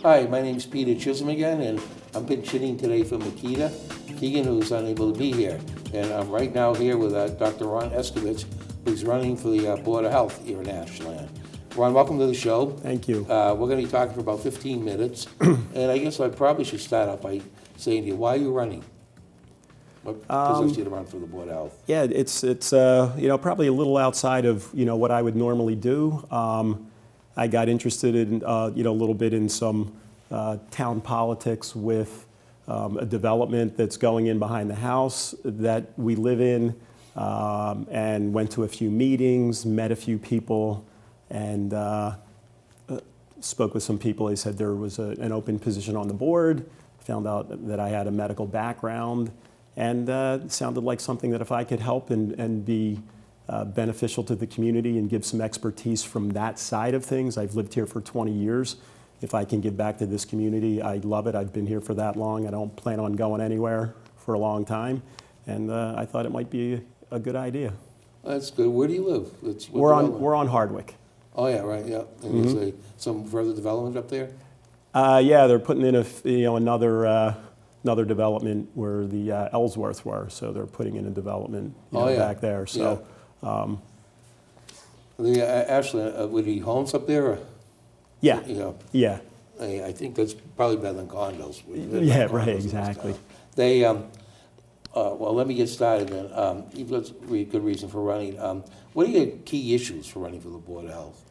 Hi, my name's Peter Chisholm again, and I'm pinch hitting today for Makita Keegan, who's unable to be here. And I'm right now here with Dr. Ron Etskovitz, who's running for the Board of Health here in Ashland. Ron, welcome to the show. Thank you. We're going to be talking for about 15 minutes, and I guess I probably should start out by saying to you, why are you running? What possessed you to run for the Board of Health? Yeah, it's probably a little outside of what I would normally do. I got interested in a little bit in some town politics with a development that's going in behind the house that we live in, and went to a few meetings, met a few people, and spoke with some people. They said there was an open position on the board. Found out that I had a medical background, and it sounded like something that if I could help and be beneficial to the community and give some expertise from that side of things. I've lived here for 20 years. If I can give back to this community, I'd love it. I've been here for that long. I don't plan on going anywhere for a long time, and I thought it might be a good idea. That's good. Where do you live? We're on Hardwick. Oh yeah, right. Yeah. And is some further development up there? Yeah, they're putting in another development where the Ellsworth were, so they're putting in a development back there. So, Ashland, would he homes up there? Or? Yeah. Yeah. I think that's probably better than condos. Yeah, right. Exactly. They well, let me get started then. You've got a good reason for running. What are your key issues for running for the Board of Health?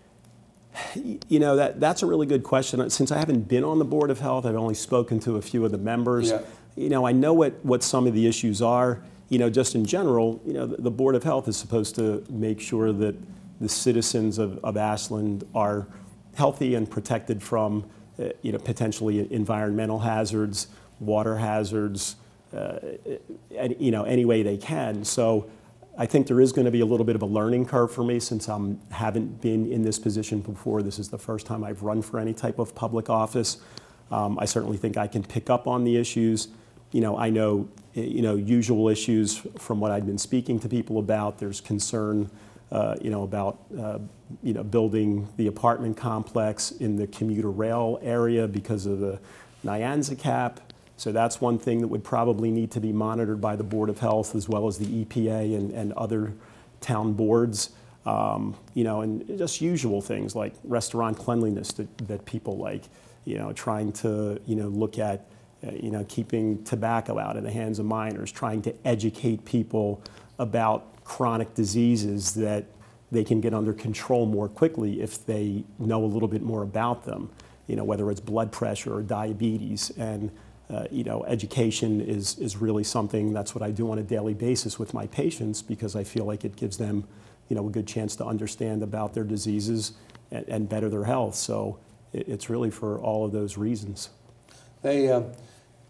That's a really good question. Since I haven't been on the Board of Health, I've only spoken to a few of the members. Yeah. I know what some of the issues are. Just in general, the Board of Health is supposed to make sure that the citizens of Ashland are healthy and protected from, potentially environmental hazards, water hazards, any way they can. So I think there is going to be a little bit of a learning curve for me since I haven't been in this position before. This is the first time I've run for any type of public office. I certainly think I can pick up on the issues. I know, usual issues from what I've been speaking to people about. There's concern, about, building the apartment complex in the commuter rail area because of the Nyanza cap. So that's one thing that would probably need to be monitored by the Board of Health as well as the EPA and other town boards. And just usual things like restaurant cleanliness that people like, trying to, look at, keeping tobacco out of the hands of minors, trying to educate people about chronic diseases that they can get under control more quickly if they know a little bit more about them, whether it's blood pressure or diabetes. And education is really something, that's what I do on a daily basis with my patients because I feel like it gives them, a good chance to understand about their diseases and better their health. So it's really for all of those reasons. Hey,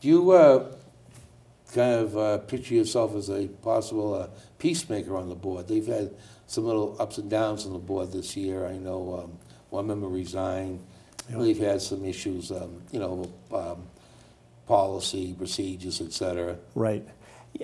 do you kind of picture yourself as a possible peacemaker on the board? They've had some little ups and downs on the board this year. I know one member resigned. Yep. They've had some issues, policy, procedures, et cetera. Right.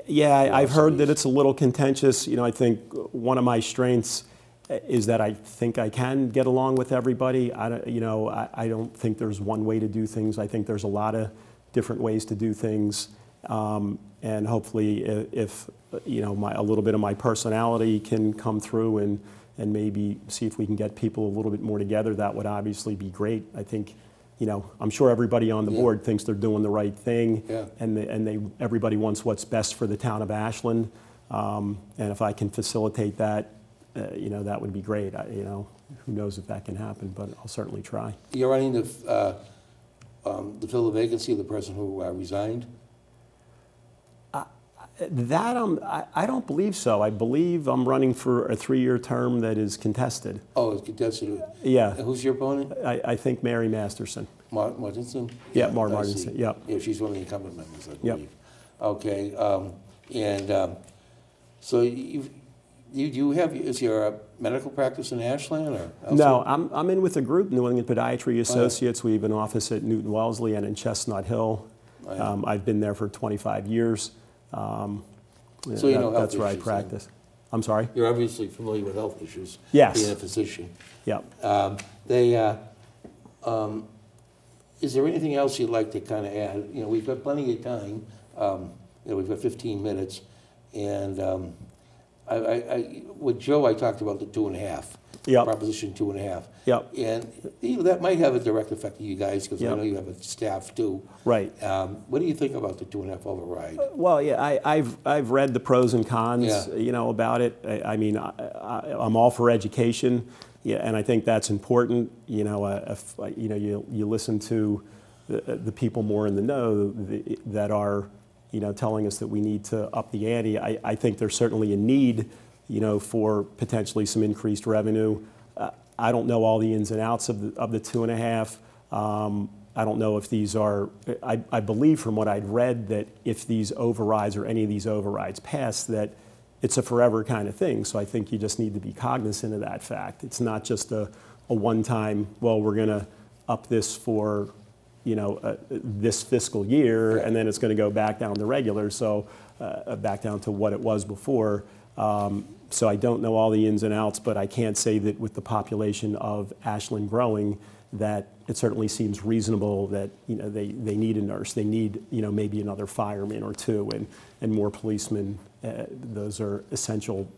Yeah, I've heard that it's a little contentious. I think one of my strengths is that I think I can get along with everybody. I don't think there's one way to do things. I think there's a lot of different ways to do things. And hopefully if a little bit of my personality can come through and maybe see if we can get people a little bit more together, that would obviously be great. I think, I'm sure everybody on the board thinks they're doing the right thing, and everybody wants what's best for the town of Ashland. And if I can facilitate that, that would be great. Who knows if that can happen, but I'll certainly try. You're running to fill the vacancy of the person who resigned? I don't believe so. I believe I'm running for a 3-year term that is contested. Oh, it's contested. Yeah. And who's your opponent? I think Mary Masterson. Martinson? Yeah, Martinson. Yeah. Yeah, she's one of the incumbent members, I believe. Yep. Okay. So is your medical practice in Ashland or elsewhere? No, I'm in with a group, New England Podiatry Associates. We have an office at Newton Wellesley and in Chestnut Hill. I've been there for 25 years. So that's where I practice. I'm sorry? You're obviously familiar with health issues. Yes. Being a physician. Yeah. is there anything else you'd like to kind of add? You know, we've got plenty of time. You know, we've got 15 minutes, and with Joe, I talked about the 2.5. Yep. Proposition 2.5. Yep. And you know, that might have a direct effect on you guys, because I know you have a staff too. Right. What do you think about the 2.5 override? Well, yeah, I've read the pros and cons, Yeah. you know, about it. I mean, I'm all for education, yeah, and I think that's important. You know, if, you know, you listen to the people more in the know that are, you know, telling us that we need to up the ante. I think there's certainly a need, you know, for potentially some increased revenue. I don't know all the ins and outs of the 2.5. I don't know if these are, I believe from what I'd read that if these overrides or any of these overrides pass, that it's a forever kind of thing. So I think you just need to be cognizant of that fact. It's not just a one-time, well, we're going to up this for, you know, this fiscal year, and then it's going to go back down to regular, so back down to what it was before. So I don't know all the ins and outs, but I can't say that with the population of Ashland growing, that it certainly seems reasonable that, you know, they need a nurse, they need, you know, maybe another fireman or two, and more policemen. Those are essential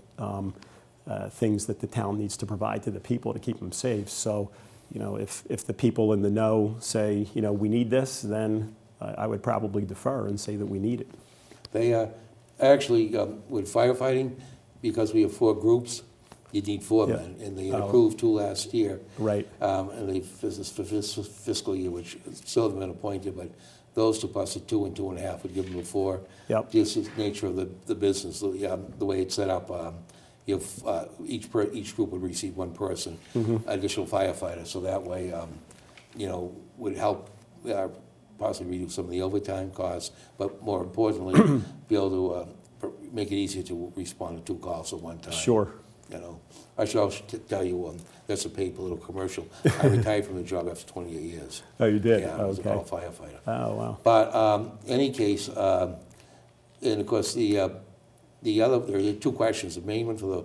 things that the town needs to provide to the people to keep them safe. So, you know, if the people in the know say, you know, we need this, then I would probably defer and say that we need it. They actually, with firefighting, because we have 4 groups, you need 4 men, and they approved 2 last year. Right. And they, for this fiscal year, which still haven't been appointed, but those 2 plus the 2 and 2.5 would give them a 4. Yep. Just the nature of the business, the way it's set up. You have, each group would receive 1 person, additional firefighter, so that way, you know, would help possibly reduce some of the overtime costs, but more importantly, be able to make it easier to respond to 2 calls at one time. Sure. You know, I should also tell you, that's a paid political commercial. I retired from the job after 28 years. Oh, you did? Yeah, I was a call firefighter. Oh, wow. But in any case, and of course, the other, there are 2 questions. The main one for the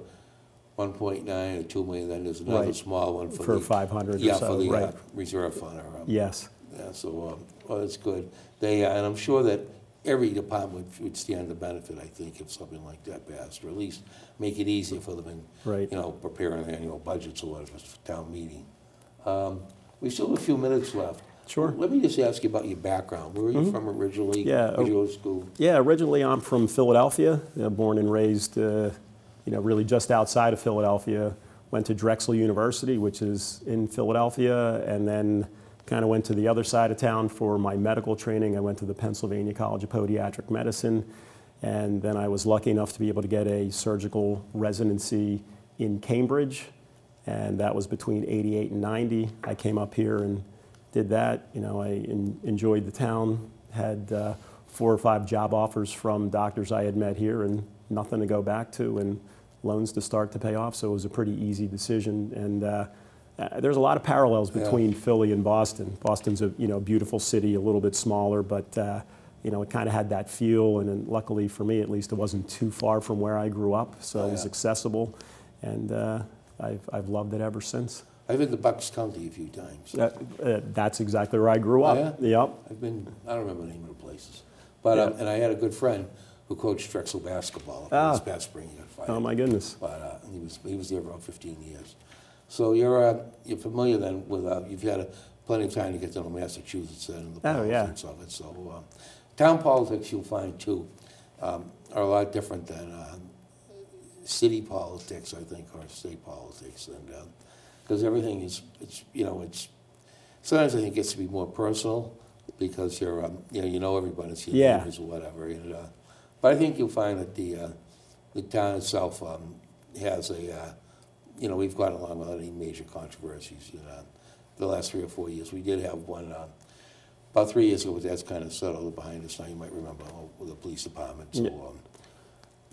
1.9 or 2 million, then there's another small one for the 500 or so, for the right. reserve fund. Yes. Yeah, so, well, that's good. They, and I'm sure that every department would stand to benefit, I think, if something like that passed, or at least make it easier for them in, you know, preparing annual budgets or whatever for town meeting. We still have a few minutes left. Sure. Let me just ask you about your background. Where are you from originally? Yeah. Where did you go to school? Yeah, originally I'm from Philadelphia, born and raised, you know, really just outside of Philadelphia. Went to Drexel University, which is in Philadelphia, and then kind of went to the other side of town for my medical training. I went to the Pennsylvania College of Podiatric Medicine, and then I was lucky enough to be able to get a surgical residency in Cambridge, and that was between 88 and 90. I came up here and did that. You know, I enjoyed the town, had 4 or 5 job offers from doctors I had met here, and nothing to go back to, and loans to start to pay off, so it was a pretty easy decision. And there's a lot of parallels between Philly and Boston. Boston's a beautiful city, a little bit smaller, but you know, it kind of had that feel, and then luckily for me at least, it wasn't too far from where I grew up, so it was accessible, and I've loved it ever since. I've been to Bucks County a few times. That's exactly where I grew up. Oh, yeah? Yep. I've been, I don't remember the name of the places, but and I had a good friend who coached Drexel basketball this past spring. He got fired. Oh my goodness. But he was there for about 15 years. So you're familiar then with, you've had plenty of time to get to know Massachusetts and the politics of it. So town politics, you'll find too, are a lot different than city politics, I think, or state politics. And because everything is, sometimes I think it gets to be more personal because you're, you know everybody, it's your neighbors or whatever. And, but I think you'll find that the town itself has a, we've gone along without any major controversies. The last 3 or 4 years, we did have one about 3 years ago, but that's kind of settled behind us now. You might remember with the police department. So,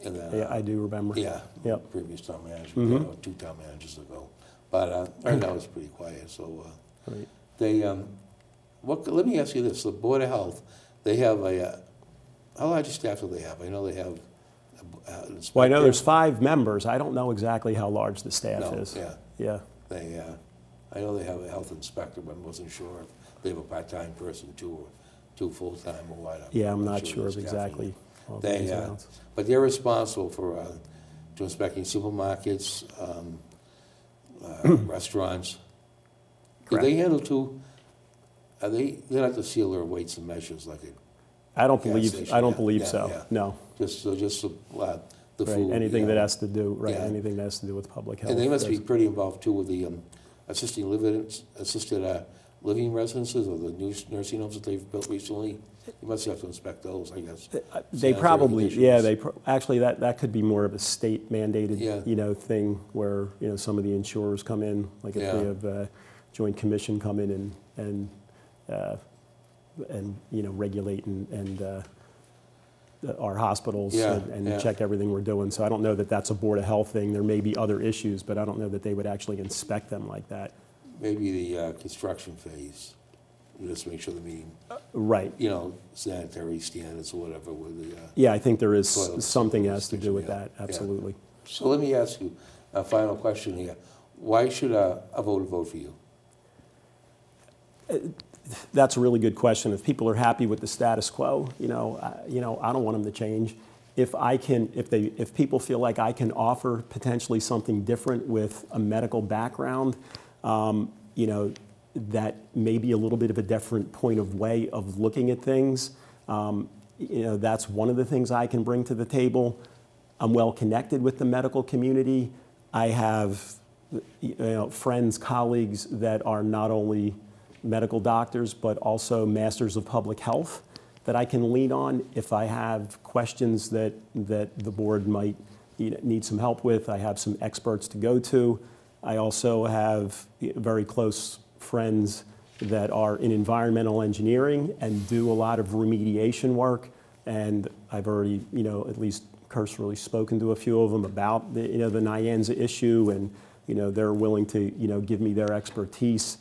and then, I do remember. Yeah, yep. Previous town manager, 2 town managers ago. But right now it's pretty quiet. So they, let me ask you this: the Board of Health, they have a how large a staff do they have? I know they have. Well, I know there's 5 members. I don't know exactly how large the staff is. Yeah. Yeah. They, I know they have a health inspector, but I wasn't sure if they have a part-time person too, or two full-time or what. Yeah, I'm not sure of exactly all the ins and outs. But they're responsible for to inspecting supermarkets, restaurants. Do they handle too? They're not the sealer of weights and measures like it. I don't believe so. Yeah. No. Just the Right. food. Anything that has to do Yeah. anything that has to do with public health. And they must be pretty involved too with the assisted living residences or the new nursing homes that they've built recently. You must have to inspect those, I guess. They probably, yeah. Actually, that could be more of a state mandated, Yeah. thing where some of the insurers come in, like if we have Joint Commission come in and regulate and our hospitals and check everything we're doing. So I don't know that that's a Board of Health thing. There may be other issues, but I don't know that they would actually inspect them like that. Maybe the construction phase. You just make sure the meeting, right? Sanitary standards or whatever with the. Yeah, I think there is something that has to do with that. Absolutely. Yeah. So let me ask you a final question here. Why should a voter vote for you? That's a really good question. If people are happy with the status quo, I don't want them to change. If people feel like I can offer potentially something different with a medical background, that may be a little bit of a different point of way of looking at things. That's one of the things I can bring to the table. I'm well connected with the medical community. I have friends, colleagues that are not only medical doctors, but also masters of public health that I can lean on if I have questions that the board might need some help with. I have some experts to go to. I also have very close friends that are in environmental engineering and do a lot of remediation work. And I've already, at least cursorily spoken to a few of them about the Nyanza issue, and they're willing to give me their expertise.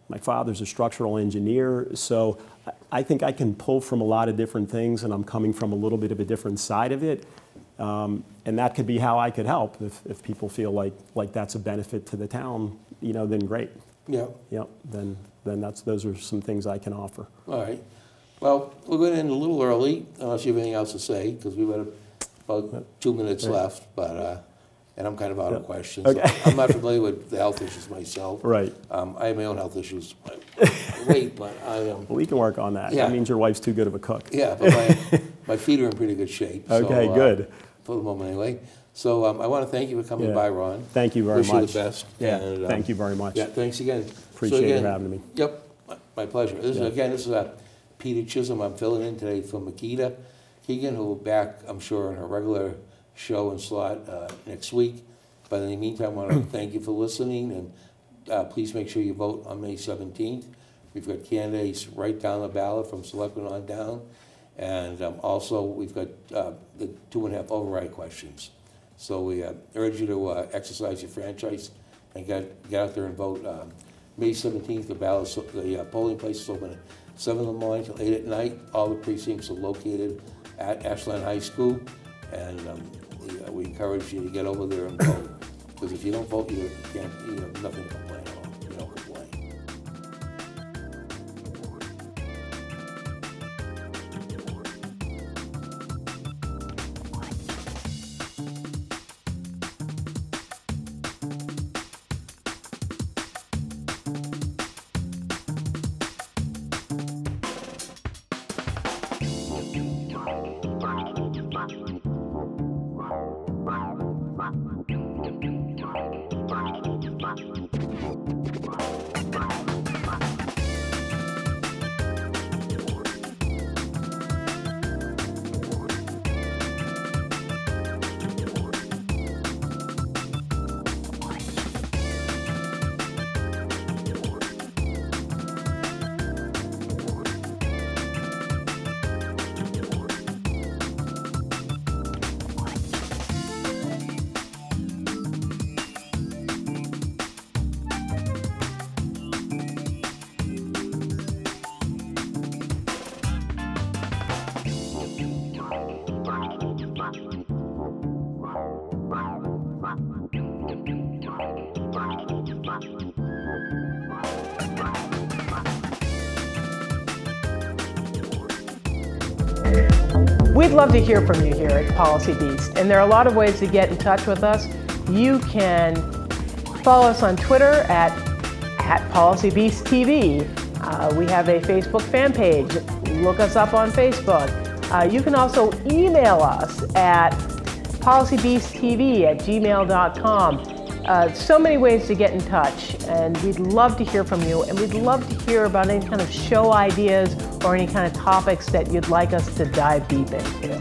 My father's a structural engineer, so I think I can pull from a lot of different things, and I'm coming from a little bit of a different side of it. And that could be how I could help if people feel like that's a benefit to the town, then great. Yeah. Yeah. Then those are some things I can offer. All right. Well, we're going to end a little early, unless you have anything else to say, because we've got about 2 minutes left. But and I'm kind of out of questions. Okay. I'm not familiar with the health issues myself. Right. I have my own health issues. Wait, but I am. Well, we can work on that. Yeah. That means your wife's too good of a cook. Yeah, but my feet are in pretty good shape. Okay, so, good. For the moment, anyway. So I want to thank you for coming by, Ron. Thank you very much. Wish you the best. Yeah, and, thank you very much. Yeah, thanks again. Appreciate you having me. Yep, my pleasure. This is Peter Chisholm. I'm filling in today for Makita Keegan, who will be back, I'm sure, on her regular show and slot next week. But in the meantime, I want to thank you for listening, and please make sure you vote on May 17th. We've got candidates right down the ballot from selectmen on down. And also, we've got the 2.5 override questions. So we urge you to exercise your franchise and get out there and vote. May 17th, the polling place is open at 7 in the morning till 8 at night. All the precincts are located at Ashland High School. And we encourage you to get over there and vote. Because if you don't vote, you have nothing to complain about. You don't complain. We'd love to hear from you here at Policy Beast, and there are a lot of ways to get in touch with us. You can follow us on Twitter at PolicyBeastTV. We have a Facebook fan page. Look us up on Facebook. You can also email us at policybeasttv@gmail.com. So many ways to get in touch, and we'd love to hear from you, and we'd love to hear about any kind of show ideas or any kind of topics that you'd like us to dive deep into.